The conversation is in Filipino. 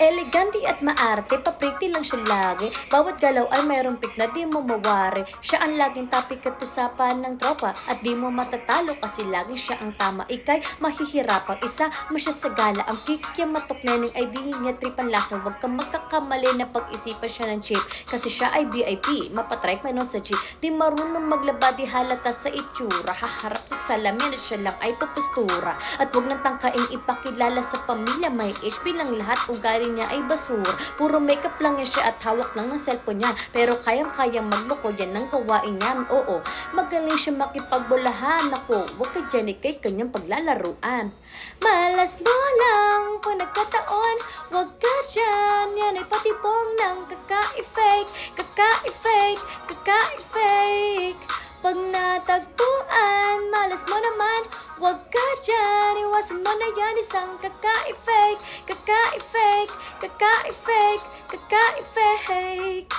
Elegante at maarte, papriti lang siya lagi. Bawat galaw ay mayroong pik na di mo mawari. Siya ang laging topic at usapan ng tropa. At di mo matatalo kasi laging siya ang tama. Ika'y mahihirapang isa mo siya sa gala. Ang kikiamatok neneng ay di niya tripan lasa. Huwag kang magkakamali na pag-isipan siya ng cheap. Kasi siya ay VIP, mapatry man sa jeep. Di marunong maglaba, di halata sa itsura. Haharap sa salamin at siya lang ay pupustura. At huwag nang tangkaing ipakilala sa pamilya. May HP lang lahat, ugali niya ay basura. Puro makeup lang yan siya at hawak lang ng cellphone niya. Pero kayang-kayang magloko yan ng gawain niyan. Oo, magaling siya makipagbulahan. Ako, huwag ka dyan ikay kanyang paglalaruan. Malas mo lang kung nagkataon. Huwag ka dyan, yan ay patibong ng kaka-fake. Kaka-fake, kaka-fake. Pag natagpuan, malas mo naman. Huwag ka dyan, iwasan mo na yan. Isang kaka-fake, kaka-fake, kaka-fake, kaka-fake.